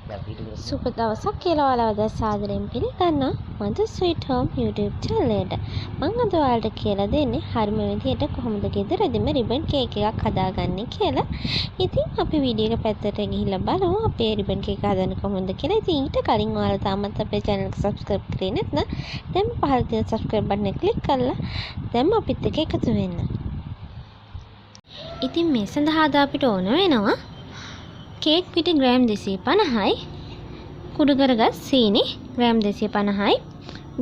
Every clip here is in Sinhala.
සුබ දවසක් කියලා ඔයාලව සාදරයෙන් පිළිගන්නවා මන්ද ස්වීට් හෝම් YouTube channel එකට. මම අද ඔයාලට කියලා දෙන්නේ හරිම විදිහට කොහොමද ගෙදරදීම රිබන් කේක් එකක් හදාගන්නේ කියලා. ඉතින් අපි වීඩියෝ එක පැත්තට ගිහිල්ලා බලමු අපේ රිබන් කේක් හදන්නේ කොහොමද කියලා. ඉතින් ඊට කලින් ඔයාලා තාමත් අපේ channel එක subscribe කරේ නැත්නම් දැන් පහළ තියෙන subscribe button එක click කරලා දැන් අපිත් එක්ක එකතු වෙන්න. ඉතින් මේ සඳහා අපිට ඕන වෙනවා केक पिटी ग्राम 250යි කුඩු කරගත් සීනි ග්‍රෑම් 250යි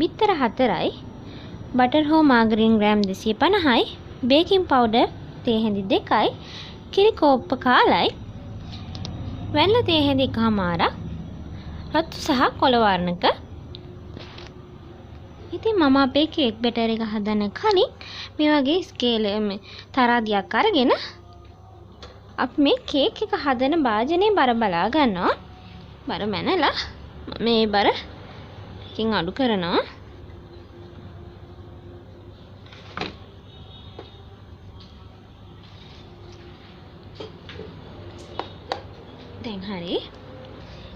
බිත්තර 4යි බටර් හෝ මාගරින් ග්‍රෑම් 250යි බේකින් පවුඩර් තේ හැඳි 2යි කිරි කෝප්ප කාලයි වැනිලා තේ හැඳි එකමාරක් රතු සහ කොළ වර්ණක. ඉතින් මම අපේ කේක් බැටර් එක හදන්න කලින් මේ වගේ ස්කේල් තරාදියක් අරගෙන අපි මේ කේක් එක හදන භාජනයේ බර බලා ගන්නවා. බර මැනලා මේ බර එකකින් අඩු කරනවා. දැන් හරි.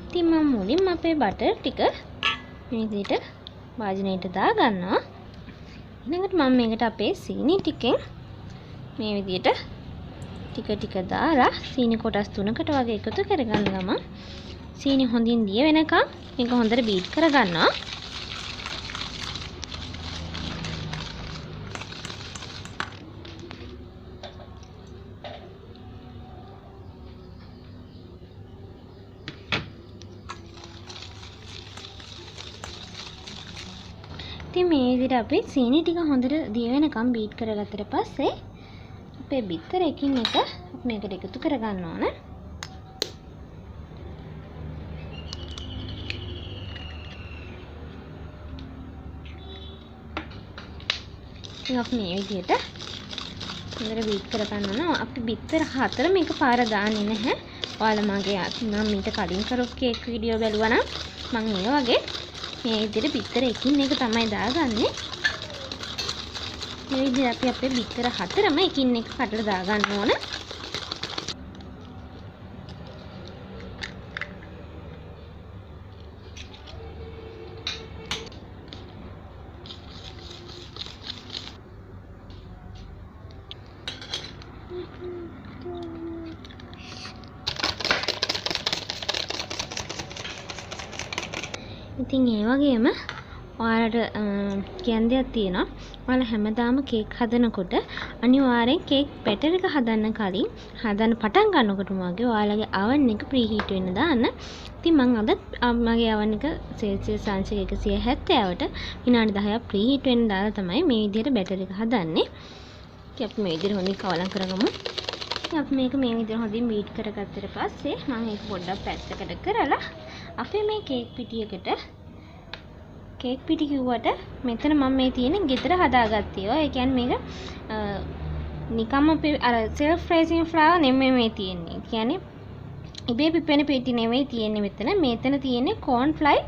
ඉතින් මම මුලින්ම අපේ බටර් ටික මේ විදිහට භාජනයට දා ගන්නවා. ඊළඟට මම මේකට අපේ සීනි ටිකෙන් මේ විදිහට ටික ටික දාලා සීනි කොටස් 3කට වගේ එකතු කරගන්න ගමන් සීනි හොඳින් දිය වෙනකම් මේක හොඳට බීට් කරගන්නවා. ඉතින් මේ විදිහට අපි සීනි ටික හොඳට දිය වෙනකම් බීට් කරගත්තට පස්සේ අපේ බිත්තර එකින් එක මේකට එකතු කරගන්න ඕන. ඉතින් මේ විදිහට හොඳට බීට් කරගන්න ඕන. අපි බිත්තර 4 මේක පාර දාන්නේ නැහැ. ඔයාලා මගේ මම මීට කලින් කරපු කේක් වීඩියෝ බැලුවා නම් මම මේ වගේ මේ විදිහට බිත්තර එකින් එක තමයි දාගන්නේ. මේ විදිහට අපි අපේ බිත්තර 4ම එකින් එක කඩලා දා ගන්න ඕන. ඉතින් ඒ වගේම ඔයාලට කියන්න දෙයක් තියෙනවා. ඔයාලා හැමදාම කේක් හදනකොට අනිවාර්යෙන් කේක් බැටර් එක හදන්න කලින් හදන්න පටන් ගන්නකොටම වගේ ඔයාලගේ oven එක ප්‍රීහීට් වෙන්න දාන්න. ඉතින් මම අද මගේ oven එක සෙල්සියස් අංශ 170ට විනාඩි 10ක් ප්‍රීහීට් වෙන්න දාලා තමයි මේ විදිහට බැටර් එක හදන්නේ. ඉතින් අපි මේ විදිහට හොඳින් කවලම් කරගමු. ඉතින් අපි මේක මේ විදිහට හොඳින් බීට් කරගත්තට පස්සේ මම මේක පොඩ්ඩක් පැත්තකට කරලා අපි මේ කේක් පිටියකට කේක් පිටි කිව්වට මෙතන මම මේ තියෙන ගෙදර හදාගත්තේ. ඒ කියන්නේ මේක නිකම්ම අර self raising flour නෙමෙයි මේ තියෙන්නේ. ඒ කියන්නේ ඉබේ පිපෙන පිටි නෙමෙයි තියෙන්නේ මෙතන. මෙතන තියෙන්නේ corn flour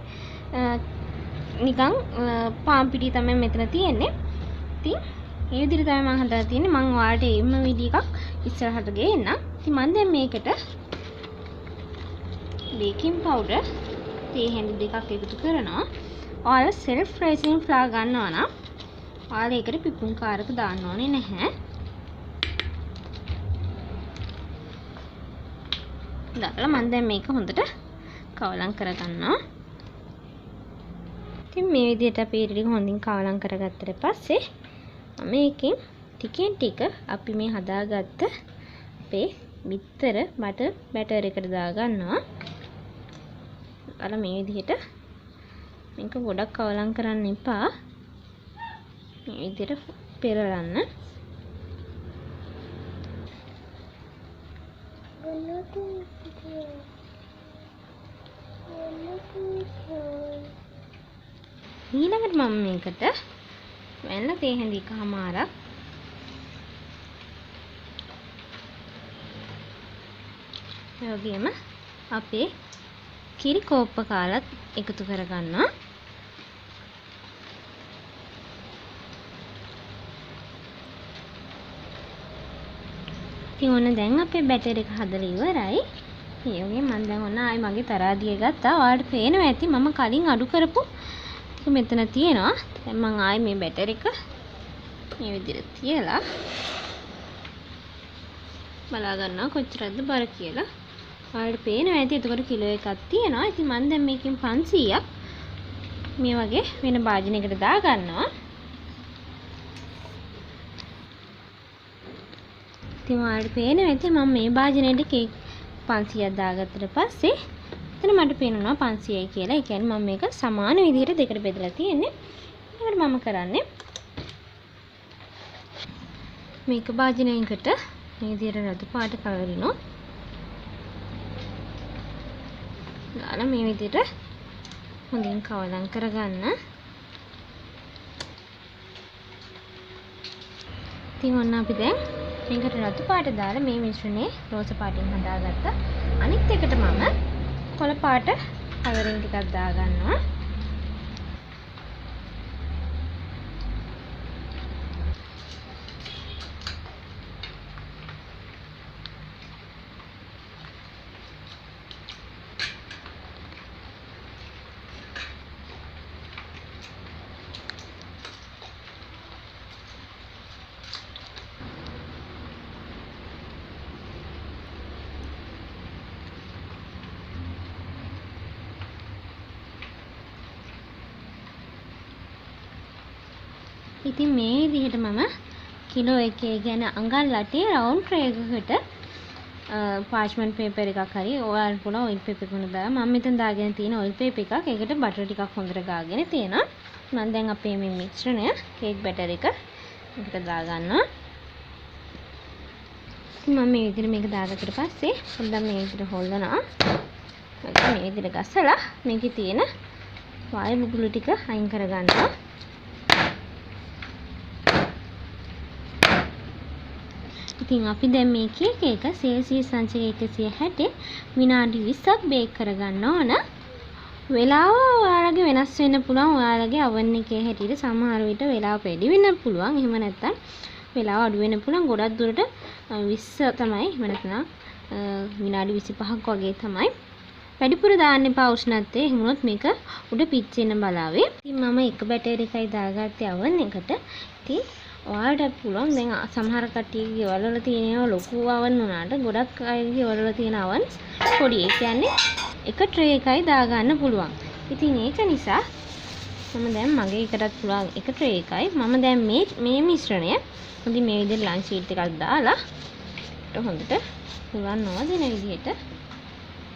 නිකන් පාන් පිටි තමයි මෙතන තියෙන්නේ. ඉතින් මේ විදිහට තමයි මම හදලා තියෙන්නේ. මම ඔයාලට එම්ම වීඩියෝ එකක් ඉස්සරහට ගේන්නම්. ඉතින් මම දැන් මේකට baking powder තේ හැඳි දෙකක් එකතු කරනවා. ඔයාලා self raising flour ගන්නවා නම් ඔයාලා ඒකට පිපුම් කාරක දාන්න ඕනේ නැහැ. දාලා මම දැන් මේක හොඳට කවලම් කරගන්නවා. ඉතින් මේ විදිහට අපි ටික හොඳින් කවලම් කරගත්තට පස්සේ මම මේකෙන් ටිකෙන් ටික අපි මේ හදාගත්ත අපේ බිත්තර බැටර් එකට දා ගන්නවා. අර මේ විදිහට මේක ගොඩක් කවලම් කරන්න එපා. මේ විදිහට පෙරලන්න. ඊළඟට මම මේකට වැනිලා තේ හැඳි එකමාරක් ඒ වගේම අපේ කිරි කෝප්ප කාලත් එකතු කරගන්නවා. ඉතින් ඔන්න දැන් අපේ බැටර් එක හදලා ඉවරයි. ඒ වගේ මම දැන් ඔන්න ආයි මගේ තරාදිය ගත්තා. ඔයාලට පේනවා ඇති මම කලින් අඩු කරපු ටික මෙතන තියෙනවා. දැන් මම ආයි මේ බැටර් එක මේ විදිහට තියලා බලා ගන්නවා කොච්චරද බර කියලා. ඔයාලට පේනවා ඇති එතකොට කිලෝ එකක් තියෙනවා. ඉතින් මම දැන් මේකෙන් 500ක් මේ වගේ වෙන භාජනයකට දා ගන්නවා. ඉතින් ඔයාලට පේනවා ඇති මම මේ භාජනයේට කේක් 500ක් දාගත්තට පස්සේ එතන මට පේනවා 500යි කියලා. ඒ කියන්නේ මම මේක සමාන විදිහට දෙකට බෙදලා තියෙන්නේ. ඒකට මම කරන්නේ මේක භාජනයකට මේ විදිහට රතු පාට කලරිනොත් දාලා මේ විදිහට හොඳින් කවලම් කරගන්න. ඉතින් ඔන්න අපි දැන් මේකට රතු පාට දාලා මේ මිශ්‍රණය රෝස පාටින් හදාගත්තා. අනිත් එකට මම කොළ පාට කලරින් ටිකක් දාගන්නවා. ඉතින් මේ විදිහට මම කිලෝ එකේ ගැන අඟල් අටේ රවුන්ඩ් ට්‍රේ එකකට පාර්ච්මන්ට් පේපර් එකක් හරි ඔයාලට පුළුවන් ඔයිල් පේපර් එකක් දාලා මම මෙතන දාගෙන තියෙන ඔයිල් පේපර් එකක් ඒකට බටර් ටිකක් හොඳට ගාගෙන තියෙනවා. මම දැන් අපේ මේ මිශ්‍රණය කේක් බැටර් එක එකට දා ගන්නවා. ඉතින් මම මේ විදිහට මේක දාගත්තට පස්සේ හොඳට මේ විදිහට හොල්ලනවා. මේ විදිහට ගස්සලා මේකේ තියෙන වායු බුබුලු ටික අයින් කරගන්නවා. ඉතින් අපි දැන් මේ කේක් එක සෙල්සියස් අංශක 160 විනාඩි 20ක් බේක් කරගන්න ඕන. වෙලාව ඔයාලගේ වෙනස් වෙන්න පුළුවන්. ඔයාලගේ oven එකේ හැටියට සමහර විට වෙලාව වැඩි වෙන්න පුළුවන්. එහෙම නැත්නම් වෙලාව අඩු වෙන්න පුළුවන්. ගොඩක් දුරට 20 තමයි. එහෙම නැත්නම් විනාඩි 25ක් වගේ තමයි. වැඩිපුර දාන්න එපා උෂ්ණත්වයේ. එහෙම වුණොත් මේක උඩ පිච්චෙන්න බලාවේ. ඉතින් මම එක බැටර් එකයි දාගත්තේ oven එකට. ඉතින් ඔයාලට පුළුවන් දැන් සමහර කට්ටියගේ ගෙවල් වල තියෙනවා ලොකු oven උනාට ගොඩක් අයගේ ගෙවල් වල තියෙන ovens පොඩි. ඒ කියන්නේ එක ට්‍රේ එකයි දාගන්න පුළුවන්. ඉතින් ඒක නිසා මම දැන් මගේ එකටත් පුළුවන් එක ට්‍රේ එකයි. මම දැන් මේ මිශ්‍රණය හොඳින් මේ විදිහට ලන්ච් ෂීට් එකක් දාලා හොඳට පුළුවන් නොවදින විදිහට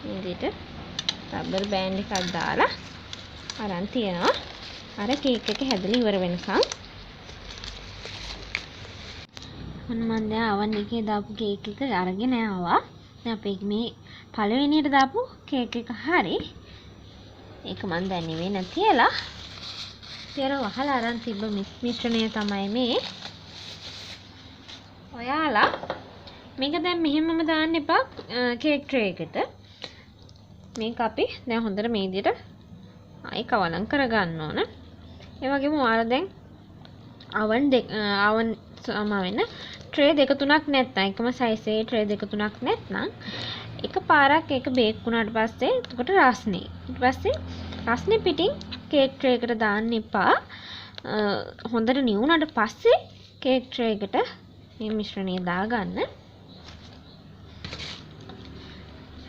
මේ විදිහට රබර් බෑන්ඩ් එකක් දාලා අරන් තියනවා. අර කේක් එක හැදලා ඉවර වෙනකන් මම දැන් oven එකේ දාපු කේක් එක අරගෙන ආවා. දැන් අපේ මේ පළවෙනියට දාපු කේක් එක හරි. ඒක මම දැන් නෙවෙයි තියලා වහලා අරන් තිබ්බ මිශ්‍රණය තමයි මේ. ඔයාලා මේක දැන් මෙහෙමම දාන්න එපා කේක් ට්‍රේ එකට. මේක අපි දැන් හොඳට මේ විදිහට ආයි කවලම් කරගන්න ඕන. ඒ වගේම ඔයාලා දැන් oven සමාවෙන්න ට්‍රේ දෙක තුනක් නැත්නම් එකම සයිස් එකේ ට්‍රේ දෙක තුනක් නැත්නම් එක පාරක් ඒක බේක් වුණාට පස්සේ එතකොට රස්නේ. ඊට පස්සේ රස්නේ පිටින් කේක් ට්‍රේ එකට දාන්න එපා. හොඳට නිවුණාට පස්සේ කේක් ට්‍රේ එකට මේ මිශ්‍රණය දාගන්න.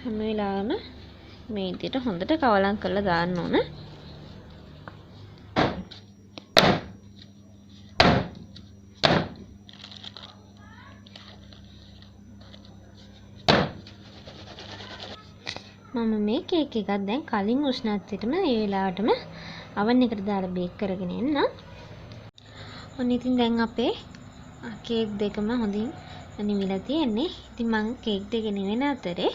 හැම වෙලාවෙම මේ විදිහට හොඳට කවලම් කරලා දාන්න ඕන. මම මේ කේක් එකක් දැන් කලින් උෂ්ණත්වයටම ඒ වෙලාවටම oven එකට දාලා බේක් කරගෙන එන්න. ඔන්න ඉතින් දැන් අපේ කේක් දෙකම හොඳින් නිවිලා තියෙන්නේ. ඉතින් මම කේක් දෙක නිවෙන අතරේ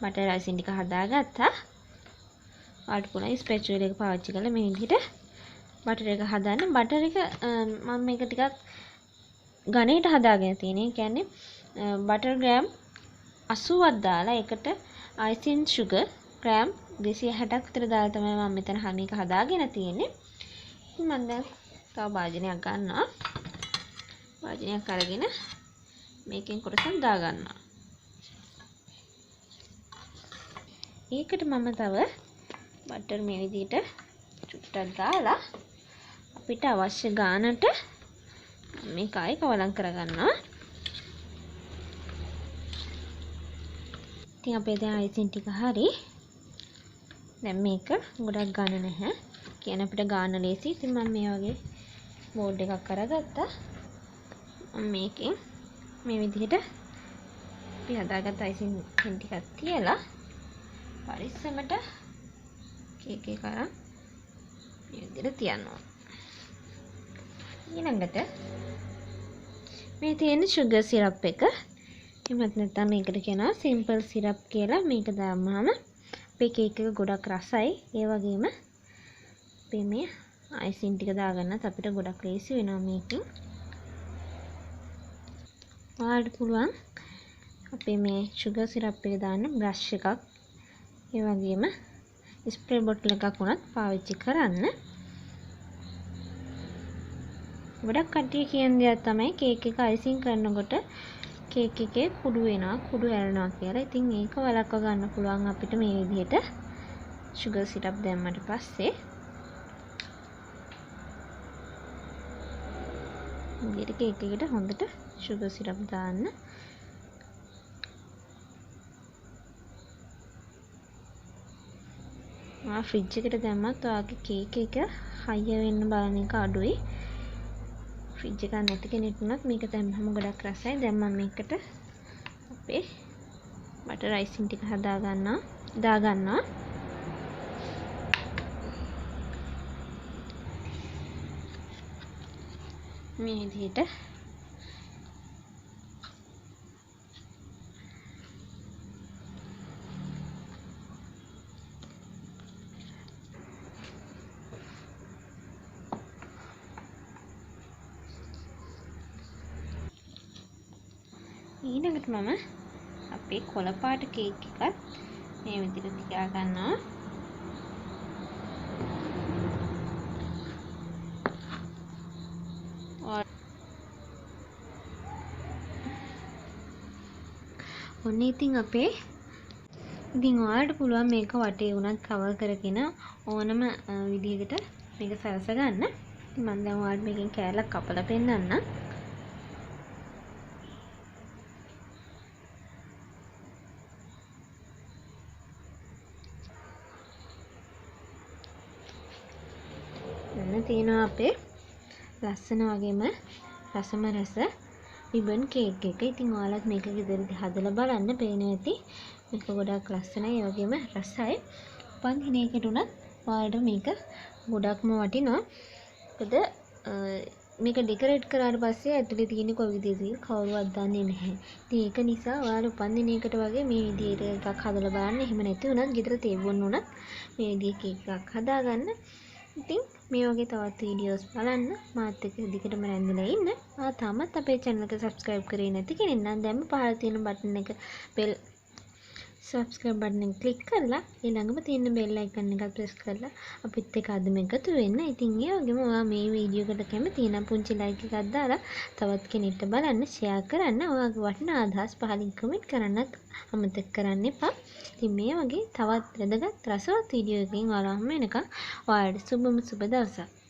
බටර් අයිසින් ටික හදාගත්තා. ඔයාලට පුළුවන් ස්පැචුලා එක පාවිච්චි කරලා මේ විදිහට බටර් එක හදන්න. බටර් එක මම මේක ටිකක් ඝනයට හදාගෙන තියෙනවා. ඒ කියන්නේ බටර් ග්‍රෑම් 80ක් දාලා ඒකට icing sugar ග්‍රෑම් 260ක් විතර දාලා තමයි මම මෙතන මේක හදාගෙන තියෙන්නේ. ඉතින් මම දැන් තව භාජනයක් ගන්නවා. භාජනයක් අරගෙන මේකෙන් කොටසක් දා ගන්නවා. ඒකට මම තව බටර් මේ විදිහට චුට්ටක් දාලා අපිට අවශ්‍ය ගානට මේක ආයෙ කවලම් කරගන්නවා. ඉතින් අපේ දැන් අයිසින් ටික හරි. දැන් මේක ගොඩක් ගාන නැහැ. කියන අපිට ගාන ලේසි. ඉතින් මම මේ වගේ බෝඩ් එකක් අරගත්තා. මේකෙන් මේ විදිහට අපි හදාගත්ත අයිසින් ටිකක් තියලා පරිස්සමට කේක් එක අරන් මේ විදිහට තියන්න ඕන. ඊළඟට මේ තියෙන sugar syrup එක එහෙමත් නැත්නම් මේකට කියනවා simple syrup කියලා. මේක දාමම අපේ කේක් එක ගොඩක් රසයි. ඒ වගේම අපේ මේ අයිසින් ටික දාගන්නත් අපිට ගොඩක් ලේසි වෙනවා මේකෙන්. ඔයාලට පුළුවන් අපේ මේ sugar syrup එක දාන්න brush එකක් ඒ වගේම ස්ප්‍රේ බොටල් එකක් උනත් පාවිච්චි කරන්න. ගොඩක් කට්ටිය කියන දේ තමයි කේක් එක අයිසින් කරනකොට කේක් එකේ කුඩු වෙනවා, කුඩු ඇලෙනවා කියලා. ඉතින් ඒක වළක්ව ගන්න පුළුවන් අපිට මේ විදිහට sugar syrup දැම්මට පස්සේ. මේ කේක් එකට හොඳට sugar syrup දාන්න. ෆ්‍රිජ් එකට දැම්මත් ඔයාගේ කේක් එක හය වෙන්න බලන එක අඩුයි. ෆ්‍රිජ් එකක් නැති කෙනෙක් වුණත් මේක දැම්මම ගොඩක් රසයි. දැන් මම මේකට අපේ බටර් අයිසින් ටික දාගන්නවා. මේ විදිහට ඊළඟට මම අපේ කොළ පාට කේක් එකත් මේ විදිහට තියා ගන්නවා. ඔන්න ඉතින් ඔයාලට පුළුවන් මේක වටේ උනත් කවර් කරගෙන ඕනම විදිහකට මේක සරස ගන්න. ඉතින් මම දැන් ඔයාලට මේකෙන් කෑල්ලක් කපලා පෙන්නන්නම්. තියෙනවා අපේ ලස්සන වගේම රසම රස රිබන් කේක් එක. ඉතින් ඔයාලත් මේක ගෙදරදී හදලා බලන්න. පේනවා ඇති මේක ගොඩක් ලස්සනයි. ඒ වගේම රසයි. උපන් දිනයකට උනත් ඔයාලට මේක ගොඩක්ම වටිනවා. මොකද මේක ඩෙකොරේට් කරාට පස්සේ ඇතුලේ තියෙන කොයි විදිහද කවුරුවත් දන්නේ නැහැ. ඉතින් ඒක නිසා ඔයාලා උපන් දිනයකට වගේ මේ විදිහට එකක් හදලා බලන්න. එහෙම නැති වුණත් ගෙදර තේරුම් වුණත් මේ විදිහේ කේක් එකක් හදාගන්න. ඉතින් මේ වගේ තවත් වීඩියෝස් බලන්න මාත් එක්ක දිගටම රැඳිලා ඉන්න. තාමත් අපේ channel එක subscribe කරේ නැති කෙනෙක් නම් දැන්ම පහළ තියෙන බටන් එක bell subscribe button එක click කරලා ඊළඟම තියෙන bell icon එක press කරලා අපිත් එක්ක අදම එකතු වෙන්න. ඉතින් ඒ වගේම ඔයා මේ වීඩියෝ එකට කැමති නම් පුංචි like එකක් දාලා තවත් කෙනෙක්ට බලන්න share කරන්න. ඔයාගේ වටිනා අදහස් පහලින් comment කරන්නත් අමතක කරන්න එපා. ඉතින් මේ වගේ තවත් වැදගත් රසවත් වීඩියෝ එකකින් ඔයාලා හම්බ වෙනකම් ඔයාලට සුබ දවසක්.